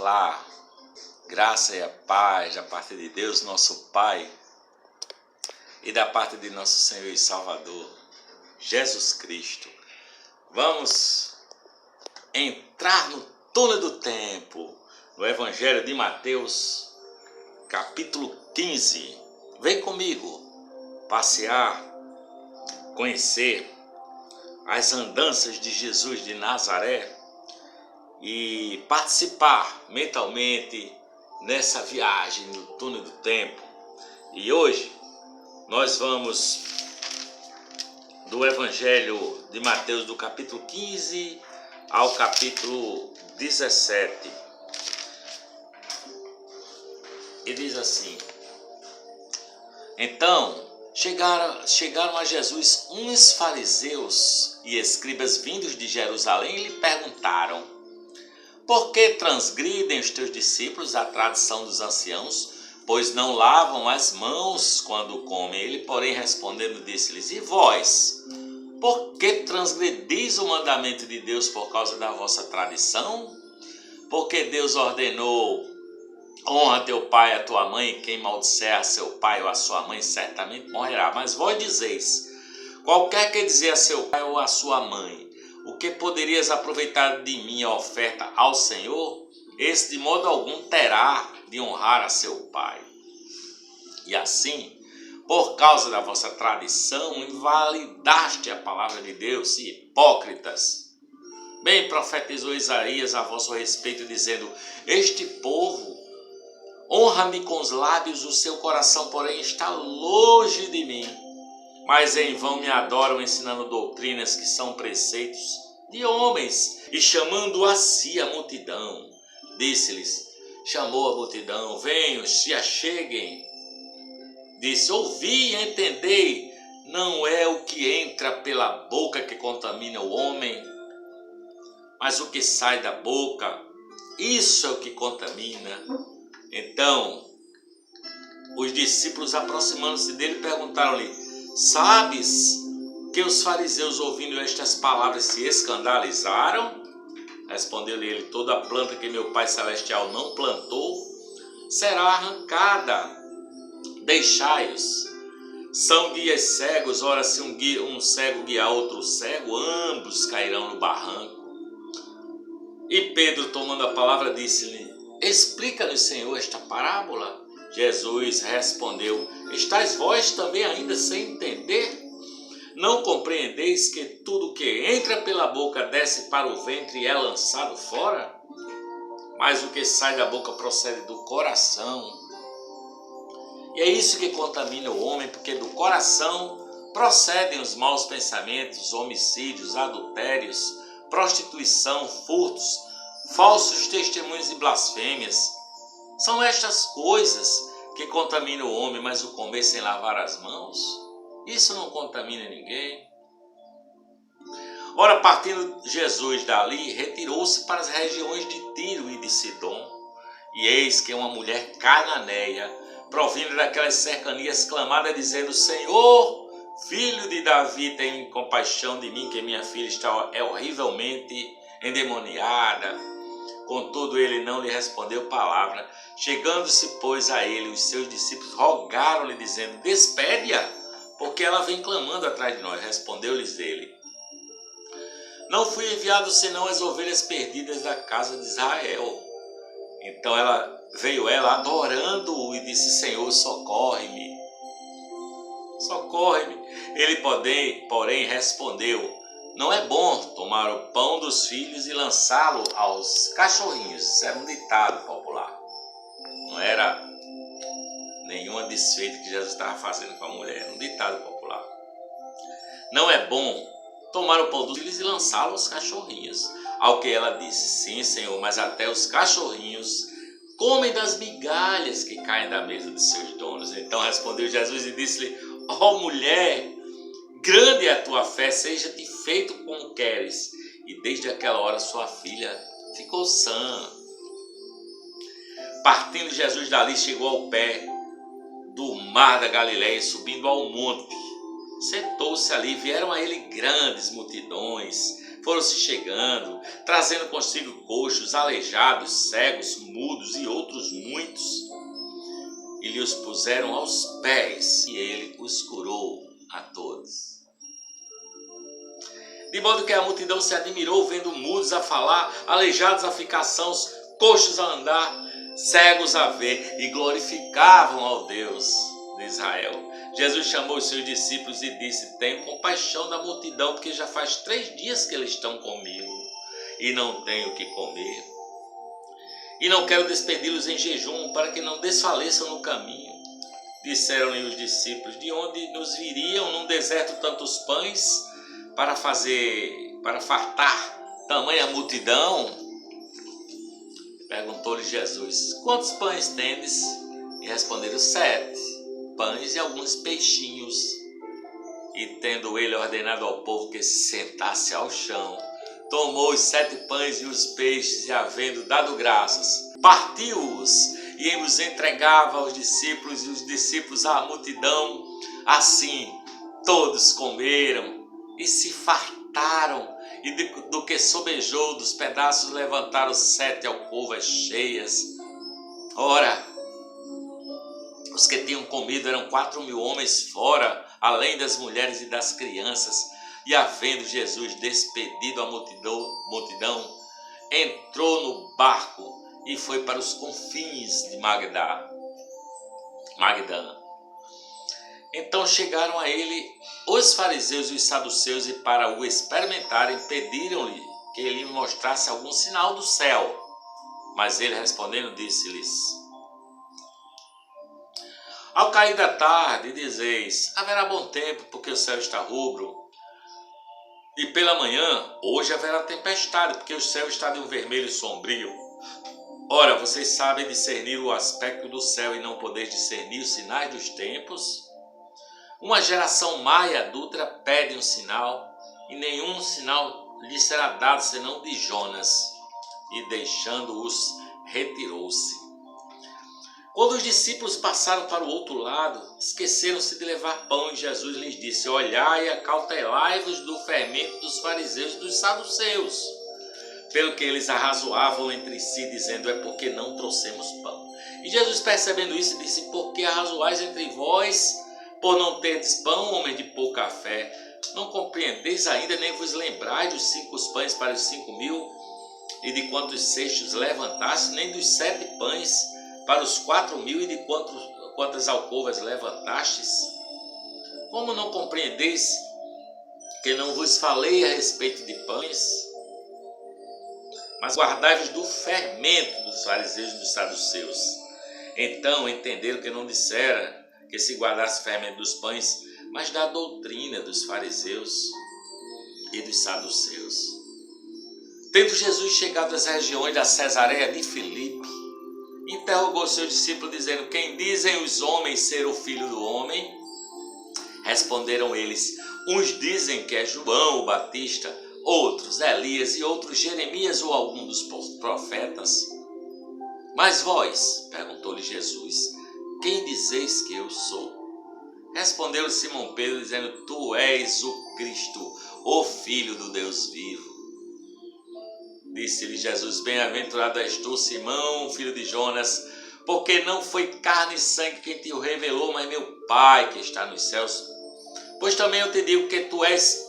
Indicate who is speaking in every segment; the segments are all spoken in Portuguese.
Speaker 1: Olá, graça e a paz da parte de Deus, nosso Pai, e da parte de nosso Senhor e Salvador, Jesus Cristo. Vamos entrar no túnel do tempo, no Evangelho de Mateus, capítulo 15. Vem comigo passear, conhecer as andanças de Jesus de Nazaré e participar mentalmente nessa viagem no túnel do tempo. E hoje nós vamos do Evangelho de Mateus, do capítulo 15 ao capítulo 17. E diz assim: Então chegaram a Jesus uns fariseus e escribas vindos de Jerusalém e lhe perguntaram: Por que transgridem os teus discípulos a tradição dos anciãos, pois não lavam as mãos quando comem? Ele, porém, respondendo, disse-lhes: E vós, por que transgredis o mandamento de Deus por causa da vossa tradição? Porque Deus ordenou: honra teu pai e a tua mãe, e quem maldisser a seu pai ou a sua mãe certamente morrerá. Mas vós dizeis: qualquer que dizer a seu pai ou a sua mãe: o que poderias aproveitar de minha oferta ao Senhor? Esse de modo algum terá de honrar a seu pai. E assim, por causa da vossa tradição, invalidaste a palavra de Deus, hipócritas. Bem profetizou Isaías a vosso respeito, dizendo: Este povo honra-me com os lábios, o seu coração, porém, está longe de mim. Mas em vão me adoram, ensinando doutrinas que são preceitos de homens. E chamando a si a multidão, disse-lhes, chamou a multidão: venham, se acheguem. Disse: ouvi e entendei, não é o que entra pela boca que contamina o homem, mas o que sai da boca, isso é o que contamina. Então, os discípulos, aproximando-se dele, perguntaram-lhe: sabes que os fariseus, ouvindo estas palavras, se escandalizaram? Respondeu-lhe ele: toda planta que meu Pai Celestial não plantou será arrancada. Deixai-os. São guias cegos, ora se um cego guiar outro cego, ambos cairão no barranco. E Pedro, tomando a palavra, disse-lhe: explica-nos, Senhor, esta parábola. Jesus respondeu: estáis vós também ainda sem entender? Não compreendeis que tudo que entra pela boca desce para o ventre e é lançado fora? Mas o que sai da boca procede do coração. E é isso que contamina o homem, porque do coração procedem os maus pensamentos, homicídios, adultérios, prostituição, furtos, falsos testemunhos e blasfêmias. São estas coisas que contaminam o homem, mas o comer sem lavar as mãos, isso não contamina ninguém. Ora, partindo Jesus dali, retirou-se para as regiões de Tiro e de Sidom. E eis que uma mulher cananeia, provindo daquelas cercanias, clamava dizendo: Senhor, filho de Davi, tem compaixão de mim, que minha filha é horrivelmente endemoniada. Contudo, ele não lhe respondeu palavra. Chegando-se, pois, a ele, os seus discípulos rogaram-lhe, dizendo: despede-a, porque ela vem clamando atrás de nós. Respondeu-lhes ele: não fui enviado senão as ovelhas perdidas da casa de Israel. Então veio ela adorando-o e disse: Senhor, socorre-me. Socorre-me. Ele, porém, respondeu: não é bom tomar o pão dos filhos e lançá-lo aos cachorrinhos. Isso era um ditado popular. Não era nenhuma desfeita que Jesus estava fazendo com a mulher. Era um ditado popular. Não é bom tomar o pão dos filhos e lançá-lo aos cachorrinhos. Ao que ela disse: sim, Senhor, mas até os cachorrinhos comem das migalhas que caem da mesa de seus donos. Então respondeu Jesus e disse-lhe: ó mulher, grande é a tua fé, seja-te feito como queres. E desde aquela hora sua filha ficou sã. Partindo Jesus dali, chegou ao pé do mar da Galileia, subindo ao monte. Sentou-se ali, vieram a ele grandes multidões, foram se chegando, trazendo consigo coxos, aleijados, cegos, mudos e outros muitos, e lhe os puseram aos pés, e ele os curou a todos. De modo que a multidão se admirou, vendo mudos a falar, aleijados a ficar sãos, coxos a andar, cegos a ver, e glorificavam ao Deus de Israel. Jesus chamou os seus discípulos e disse: tenho compaixão da multidão, porque já faz 3 dias que eles estão comigo e não tenho o que comer. E não quero despedi-los em jejum, para que não desfaleçam no caminho. Disseram-lhe os discípulos: de onde nos viriam num deserto tantos pães para fartar tamanha multidão? Perguntou-lhe Jesus: quantos pães tendes? E responderam: 7 pães e alguns peixinhos. E tendo ele ordenado ao povo que se sentasse ao chão, tomou os 7 pães e os peixes, e havendo dado graças, partiu-os e os entregava aos discípulos, e os discípulos à multidão. Assim todos comeram e se fartaram, e do que sobejou dos pedaços levantaram 7 alcovas cheias. Ora, os que tinham comido eram 4.000 homens fora, além das mulheres e das crianças. E havendo Jesus despedido a multidão, entrou no barco e foi para os confins de Magdã. Então chegaram a ele os fariseus e os saduceus, e para o experimentarem pediram-lhe que ele mostrasse algum sinal do céu. Mas ele, respondendo, disse-lhes: ao cair da tarde dizeis: haverá bom tempo, porque o céu está rubro. E pela manhã: hoje haverá tempestade, porque o céu está de um vermelho sombrio. Ora, vocês sabem discernir o aspecto do céu e não podeis discernir os sinais dos tempos? Uma geração má e adúltera pede um sinal, e nenhum sinal lhe será dado senão de Jonas. E deixando-os, retirou-se. Quando os discípulos passaram para o outro lado, esqueceram-se de levar pão, e Jesus lhes disse: olhai e acautelai-vos do fermento dos fariseus e dos saduceus. Pelo que eles arrazoavam entre si, dizendo: é porque não trouxemos pão. E Jesus, percebendo isso, disse: por que arrazoais entre vós, por não terdes pão, homens de pouca fé? Não compreendeis ainda, nem vos lembrais dos 5 pães para os 5.000, e de quantos cestos levantaste, nem dos 7 pães para os 4.000, e de quantas alcovas levantastes? Como não compreendeis que não vos falei a respeito de pães? Mas guardai-vos do fermento dos fariseus e dos saduceus. Então entenderam que não dissera que se guardasse o fermento dos pães, mas da doutrina dos fariseus e dos saduceus. Tendo Jesus chegado às regiões da Cesareia de Filipe, interrogou seus discípulos, dizendo: quem dizem os homens ser o Filho do Homem? Responderam eles: uns dizem que é João o Batista, outros Elias, e outros Jeremias ou algum dos profetas. Mas vós, perguntou-lhe Jesus, quem dizeis que eu sou? Respondeu-lhe Simão Pedro, dizendo: tu és o Cristo, o Filho do Deus vivo. Disse-lhe Jesus: bem-aventurado és tu, Simão, filho de Jonas, porque não foi carne e sangue quem te o revelou, mas meu Pai que está nos céus. Pois também eu te digo que tu és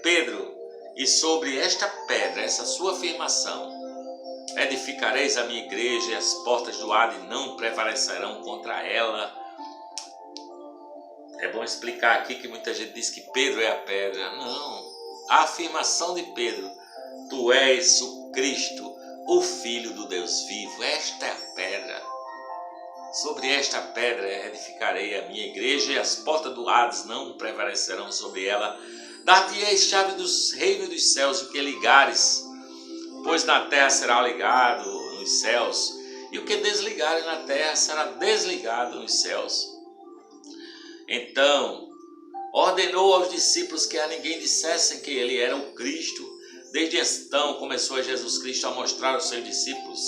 Speaker 1: Pedro, e sobre esta pedra, essa sua afirmação, edificareis a minha igreja, e as portas do Hades não prevalecerão contra ela. É bom explicar aqui que muita gente diz que Pedro é a pedra. Não, a afirmação de Pedro: tu és o Cristo, o Filho do Deus vivo. Esta é a pedra. Sobre esta pedra edificarei a minha igreja, e as portas do Hades não prevalecerão sobre ela. Dar-te-ei chave dos reinos dos céus, o que ligares, pois na terra será ligado nos céus, e o que desligares na terra será desligado nos céus. Então ordenou aos discípulos que a ninguém dissessem que ele era o Cristo. Desde então começou Jesus Cristo a mostrar aos seus discípulos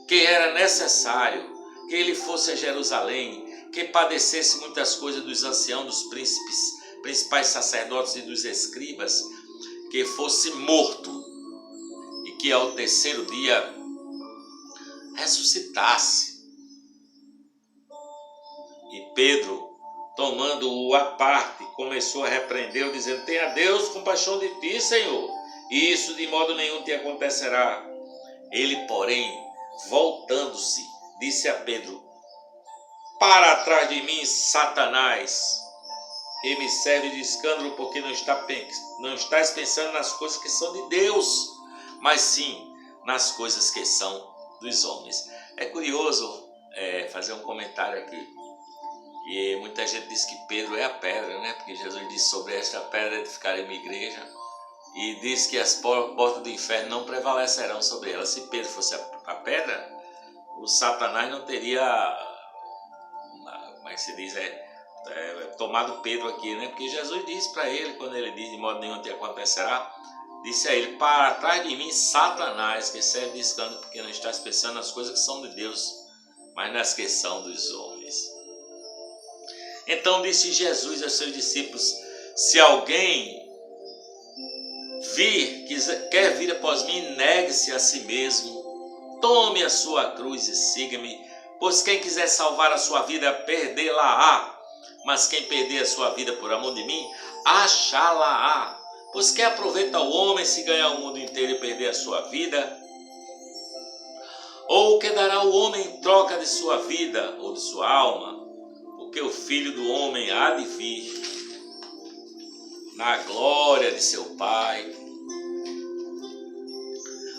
Speaker 1: que era necessário que ele fosse a Jerusalém, que padecesse muitas coisas dos anciãos, dos príncipes, principais sacerdotes e dos escribas, que fosse morto e que ao terceiro dia ressuscitasse. E Pedro, tomando-o à parte, começou a repreendê-lo, dizendo: tenha Deus compaixão de ti, Senhor, e isso de modo nenhum te acontecerá. Ele, porém, voltando-se, disse a Pedro: para trás de mim, Satanás, que me serve de escândalo, porque não estás pensando nas coisas que são de Deus, mas sim nas coisas que são dos homens. É curioso fazer um comentário aqui. E muita gente diz que Pedro é a pedra, né? Porque Jesus disse: sobre esta pedra edificarei minha igreja. E diz que as portas do inferno não prevalecerão sobre ela. Se Pedro fosse a pedra, o Satanás não teria, como é que se diz, tomado Pedro aqui, né? Porque Jesus disse para ele, quando ele diz: de modo nenhum te acontecerá, disse a ele: para trás de mim, Satanás, que serve de escândalo, porque não estás pensando nas coisas que são de Deus, mas nas que são dos homens. Então disse Jesus aos seus discípulos: se alguém quer vir após mim, negue-se a si mesmo, tome a sua cruz e siga-me, pois quem quiser salvar a sua vida, perdê-la-á, mas quem perder a sua vida por amor de mim, achá-la-á. Pois que aproveita o homem se ganhar o mundo inteiro e perder a sua vida? Ou o que dará o homem em troca de sua vida ou de sua alma? Porque o Filho do Homem há de vir na glória de seu Pai,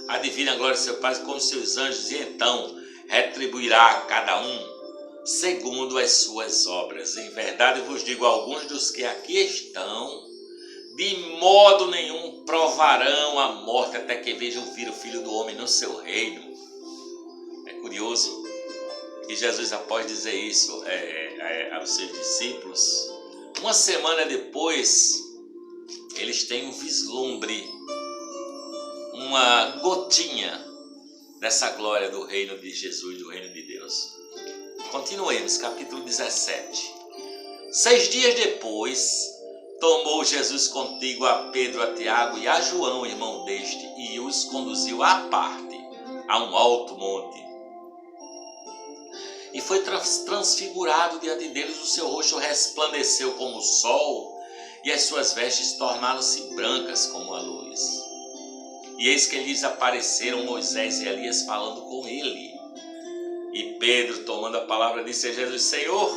Speaker 1: há de vir na glória de seu Pai com os seus anjos, e então retribuirá a cada um segundo as suas obras. Em verdade vos digo, alguns dos que aqui estão, de modo nenhum provarão a morte até que vejam vir o Filho do Homem no seu reino. É curioso que Jesus, após dizer isso aos seus discípulos, uma semana depois, eles têm um vislumbre, uma gotinha dessa glória do reino de Jesus, do reino de Deus. Continuemos, capítulo 17. 6 dias depois, tomou Jesus contigo a Pedro, a Tiago e a João, irmão deste, e os conduziu à parte, a um alto monte. E foi transfigurado diante deles, o seu rosto resplandeceu como o sol, e as suas vestes tornaram-se brancas como a luz. E eis que lhes apareceram Moisés e Elias falando com ele. E Pedro, tomando a palavra, disse a Jesus: Senhor,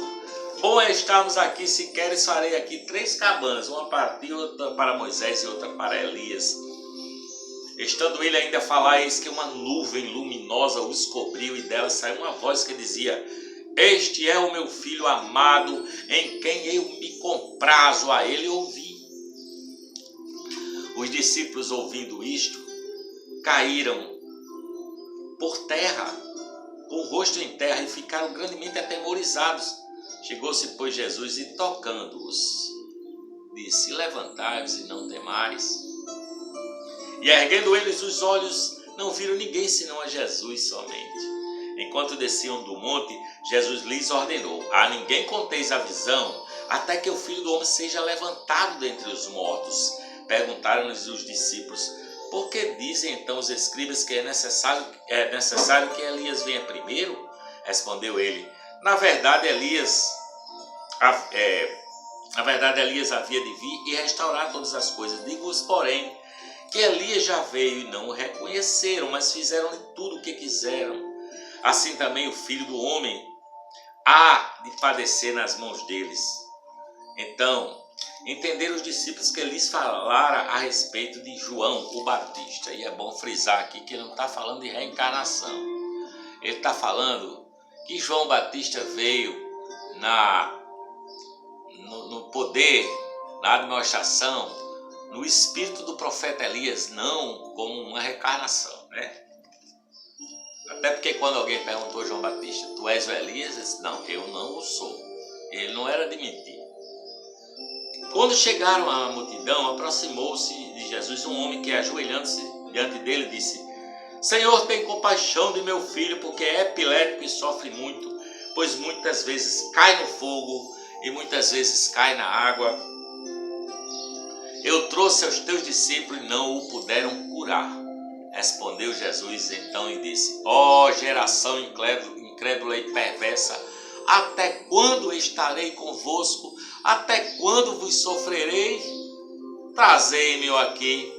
Speaker 1: bom é estarmos aqui, se queres farei aqui 3 cabanas, uma para ti, outra para Moisés e outra para Elias. Estando ele ainda a falar, eis que uma nuvem luminosa os cobriu, e dela saiu uma voz que dizia: este é o meu filho amado, em quem eu me comprazo, a ele ouvi. Os discípulos, ouvindo isto, caíram por terra, com o rosto em terra, e ficaram grandemente atemorizados. Chegou-se, pois, Jesus, e tocando-os, disse: levantai-vos e não temais. E erguendo eles os olhos, não viram ninguém senão a Jesus somente. Enquanto desciam do monte, Jesus lhes ordenou: a ninguém conteis a visão, até que o Filho do Homem seja levantado dentre os mortos. Perguntaram-lhes os discípulos: por que dizem então os escribas que é necessário que Elias venha primeiro? Respondeu ele: na verdade Elias havia de vir e restaurar todas as coisas. Digo-vos, porém, que Elias já veio e não o reconheceram, mas fizeram-lhe tudo o que quiseram. Assim também o Filho do Homem há de padecer nas mãos deles. Então entenderam os discípulos que lhes falara a respeito de João o Batista. E é bom frisar aqui que ele não está falando de reencarnação. Ele está falando que João Batista veio no poder, na administração, no espírito do profeta Elias, não como uma reencarnação, né? Até porque quando alguém perguntou a João Batista: tu és o Elias? Ele disse: não, eu não o sou. Ele não era de mentir. Quando chegaram à multidão, aproximou-se de Jesus um homem que, ajoelhando-se diante dele, disse: Senhor, tem compaixão de meu filho, porque é epilético e sofre muito, pois muitas vezes cai no fogo e muitas vezes cai na água. Eu trouxe aos teus discípulos e não o puderam curar. Respondeu Jesus então e disse: Ó geração incrédula e perversa, até quando estarei convosco? Até quando vos sofrerei? Trazei-me-o aqui.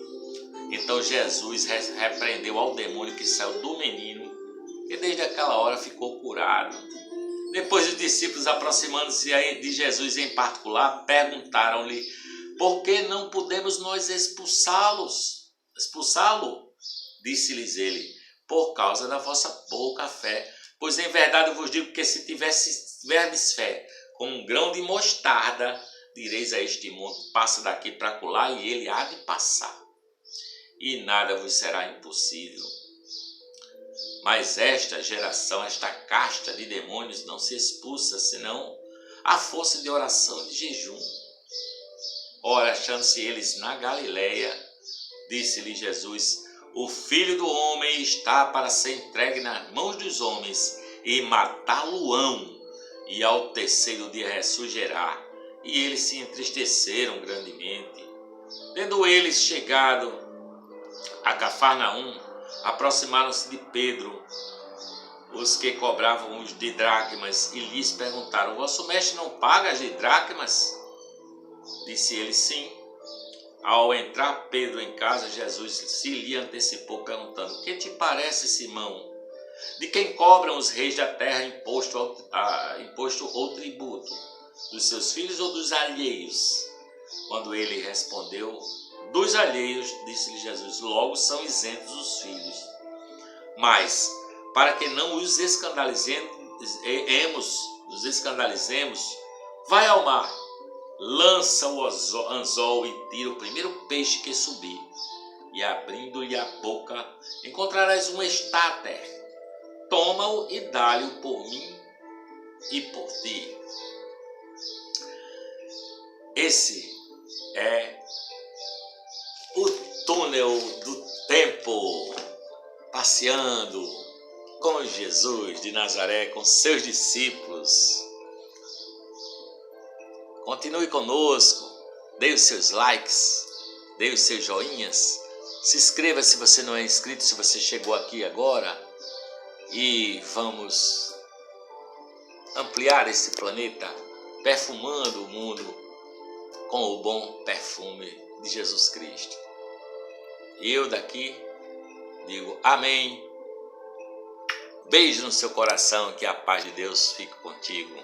Speaker 1: Então Jesus repreendeu ao demônio que saiu do menino, e desde aquela hora ficou curado. Depois os discípulos, aproximando-se de Jesus em particular, perguntaram-lhe: por que não podemos nós expulsá-lo? Disse-lhes ele: por causa da vossa pouca fé. Pois em verdade eu vos digo que se tiverdes fé como um grão de mostarda, direis a este monte: passa daqui para acolá, e ele há de passar, e nada vos será impossível. Mas esta geração, esta casta de demônios não se expulsa, senão à força de oração e de jejum. Ora, achando-se eles na Galileia, disse-lhe Jesus: o Filho do Homem está para ser entregue nas mãos dos homens, e matá-lo-ão, e ao terceiro dia ressurgirá. E eles se entristeceram grandemente. Tendo eles chegado a Cafarnaum, aproximaram-se de Pedro os que cobravam os didracmas e lhes perguntaram: vosso mestre não paga as didracmas? Disse ele: sim. Ao entrar Pedro em casa, Jesus se lhe antecipou, perguntando: que te parece, Simão? De quem cobram os reis da terra imposto ou tributo? Dos seus filhos ou dos alheios? Quando ele respondeu: dos alheios, disse-lhe Jesus: logo são isentos os filhos. Mas, para que não os escandalizemos, vai ao mar, lança o anzol e tira o primeiro peixe que subir, e abrindo-lhe a boca, encontrarás um estáter. Toma-o e dá-lhe por mim e por ti. Esse é o túnel do tempo, passeando com Jesus de Nazaré, com seus discípulos. Continue conosco, dê os seus likes, dê os seus joinhas, se inscreva se você não é inscrito, se você chegou aqui agora, e vamos ampliar esse planeta, perfumando o mundo com o bom perfume de Jesus Cristo. E eu daqui digo amém. Beijo no seu coração, que a paz de Deus fique contigo.